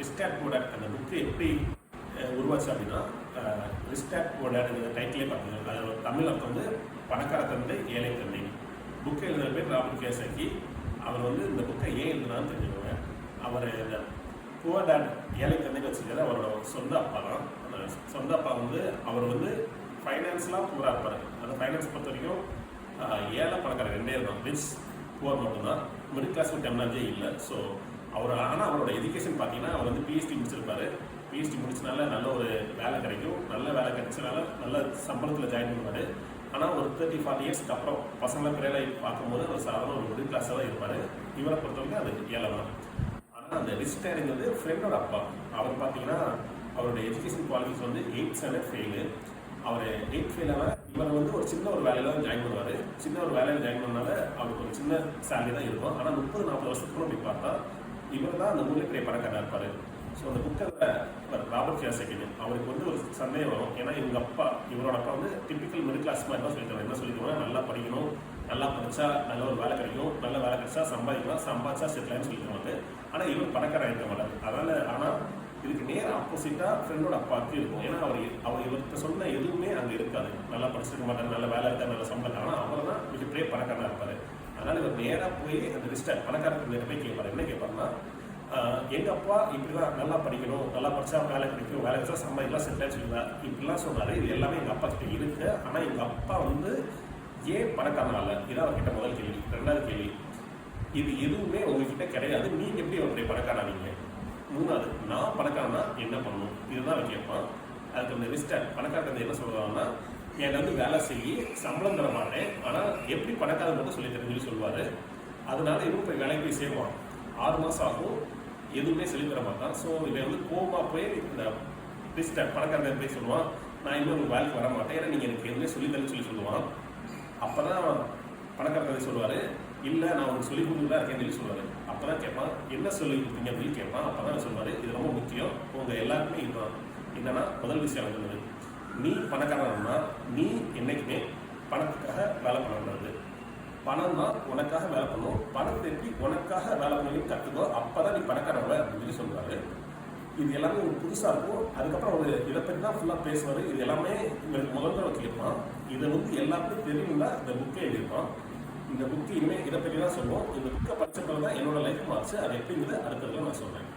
Rich dad poor dad அந்த book எப்படி உருவாச்சு அப்படின்னா, ரிச் டாட் புவர் டாட்ங்கிற டைட்டிலே பார்த்தீங்கன்னா அதோட தமிழ் அர்த்தம் வந்து பணக்கார தந்தை ஏழை தந்தை. புக்கை எழுதுகிற பேர் ராபர்ட் கியோசாகி. அவர் வந்து இந்த புக்கை ஏன் எழுதுனான்னு தெரிஞ்சுக்கோங்க. அவர் இந்த புவர் டாட் ஏழை தந்தைன்னு வச்சுக்கிறது அவரோட சொந்த அப்பா தான். அந்த சொந்த அப்பா வந்து அவர் வந்து ஃபைனான்ஸ்லாம் புவராக இருப்பார். அந்த ஃபைனான்ஸ் பொறுத்த வரைக்கும் ஏழை பணக்கார ரெண்டே தான், ரிச் புவர் மட்டும்தான். மிடில் கிளாஸ் டெம்னாலஜே இல்லை. ஸோ ஆனால் அவரோட எஜுகேஷன் பார்த்தீங்கன்னா அவர் வந்து பிஹெச்டி முடிச்சிருப்பாரு. பிஹெச்டி முடிச்சனால நல்ல ஒரு வேலை கிடைக்கும். நல்ல வேலை கிடைச்சனால நல்ல சம்பளத்தில் ஜாயின் பண்ணுவார். ஆனால் ஒரு 30-40 இயர்ஸ்க்கு அப்புறம் பசங்களாம் பிறகு பார்க்கும்போது அவர் சாதாரண ஒரு மிடில் கிளாஸாக தான் இருப்பார். இவரை பொறுத்தவரைக்கும் அது ஏழை தான். ஆனால் அந்த ரிச் டேடுங்கிறது ஃப்ரெண்டோட அப்பா. அவர் பார்த்தீங்கன்னா அவரோட எஜுகேஷன் குவாலிட்டிஸ் வந்து 8th ஸ்டாண்டர்ட் ஃபெயிலு. அவர் 8th ஃபெயிலாக இவர் வந்து ஒரு சின்ன ஒரு வேலையில் தான் ஜாயின் பண்ணுவார். சின்ன ஒரு வேலையில் ஜாயின் பண்ணனால அவருக்கு ஒரு சின்ன சேலரி தான் இருக்கும். ஆனால் 30-40 வருஷத்துக்குள்ள போய் பார்த்தா இவர் தான் அந்த ஊரில் பெரிய பணக்காரராக இருப்பார். ஸோ அந்த புக்கில் ராபர்ட் கியோசாகி அவருக்கு வந்து ஒரு சந்தேகம் வரும். ஏன்னா இவங்க அப்பா இவரோட அப்பா வந்து டிப்பிக்கல் மிடில் கிளாஸ் மாதிரி தான் சொல்லியிருக்காங்க. என்ன சொல்லியிருக்காங்கன்னா, நல்லா படிக்கணும், நல்லா படித்தா நல்ல ஒரு வேலை கிடைக்கும், நல்ல வேலை கிடைச்சா சம்பாதிக்கலாம், சம்பாதிச்சா செட்டிலான்னு சொல்லியிருக்காங்க. ஆனால் இவர் பணக்காரர் இருக்க மாட்டார். அதனால் ஆனால் இதுக்கு நேர் ஆப்போசிட்டாக ஃப்ரெண்டோட அப்பாவுக்கு இருக்கும். ஏன்னா அவர் இவர்கிட்ட சொன்ன எதுவுமே அங்கே இருக்காது. நல்லா படிச்சிருக்க மாட்டார், நல்ல வேலை இருக்காது, நல்ல சம்பளம். ஆனால் அவர் தான் மிகப்பெரிய பணக்காரனாக இருப்பார். அதனால் இவர் நேராக போய் அந்த ரிஸ்டர் பணக்காரருக்கு போய் கேட்பார். என்ன கேட்பாருன்னா, எங்கள் அப்பா இப்படி தான் நல்லா படிக்கணும், நல்லா படித்தா வேலை கிடைக்கும், வேலை கிடைச்சா சம்பாதிக்கலாம், செட்டிலான்னு சொல்லுவார். இப்படிலாம் சொன்னார். இது எல்லாமே எங்கள் அப்பா கிட்ட இருக்குது. ஆனால் எங்கள் அப்பா வந்து ஏன் பணக்காரனால? இதான் அவர்கிட்ட முதல் கேள்வி. ரெண்டாவது கேள்வி, இது எதுவுமே உங்ககிட்ட கிடையாது, நீங்கள் எப்படி அவருடைய பணக்காரனீங்க? மூணாவது, நான் பணக்காரனா என்ன பண்ணணும்? இதுதான் அவர் கேட்பான். அதுக்கு அந்த ரிஸ்டர் பணக்காரன் என்ன சொல்கிறாங்கன்னா, என்கிட்ட வந்து வேலை செய்ய சம்பளம் தர மாட்டேன், ஆனால் எப்படி பணக்காரன் மட்டும் சொல்லி தெரிஞ்சு சொல்லுவார். அதனால இவன் போய் வேலைக்கு போய் சேருவான். 6 மாதம் ஆகும், எதுவுமே சொல்லி தர மாட்டான். ஸோ இவன் வந்து கோபமாக போய் இந்த ரிஸ்டர் பணக்காரன் போய் சொல்லுவான், நான் இன்னும் வேலைக்கு வர மாட்டேன், ஏன்னா நீங்கள் எனக்கு எதுவுமே சொல்லித்தரேன்னு சொல்லி சொல்லுவான். அப்போ தான் பணக்காரன் சொல்லுவார், இல்லை நான் உங்களுக்கு சொல்லி கொடுத்துட்டு தான் இருக்கேன்னு சொல்லி சொல்லுவார். அப்போ தான் கேட்பான், என்ன சொல்லி கொடுத்தீங்க அப்படின்னு கேட்பான். அப்போ தான் சொல்லுவார், இது ரொம்ப முக்கியம், உங்கள் எல்லாருக்குமே இதுதான். என்னன்னா, முதல் விஷயம் வந்து நீ பணக்காரன்னா நீ என்றைக்குமே பணத்துக்காக வேலை பண்ணக்கூடாது. பணம் தான் உனக்காக வேலை பண்ணும். பணத்தை எப்படி உனக்காக வேலை பண்ணி கற்றுக்கோ, அப்போ தான் நீ பணக்காரவ அப்படின்னு சொல்லி சொல்லுவார். இது எல்லாமே உங்களுக்கு புதுசாக இருக்கும். அதுக்கப்புறம் அவர் இதை பற்றி தான் ஃபுல்லாக பேசுவார். இது எல்லாமே இவருக்கு முதல்ல கேட்பான். இதை வந்து எல்லாருக்கும் தெரியும்னா இந்த புக்கை எழுதியிருப்பான். இந்த புக்கு இனிமேல் இதை பற்றி தான் சொல்லுவோம். இந்த புக்கை படித்த பிறகு தான் என்னோட லைஃப் மாறிச்சு. அது எப்படிங்கிறது அடுத்ததுல நான் சொல்கிறேன்.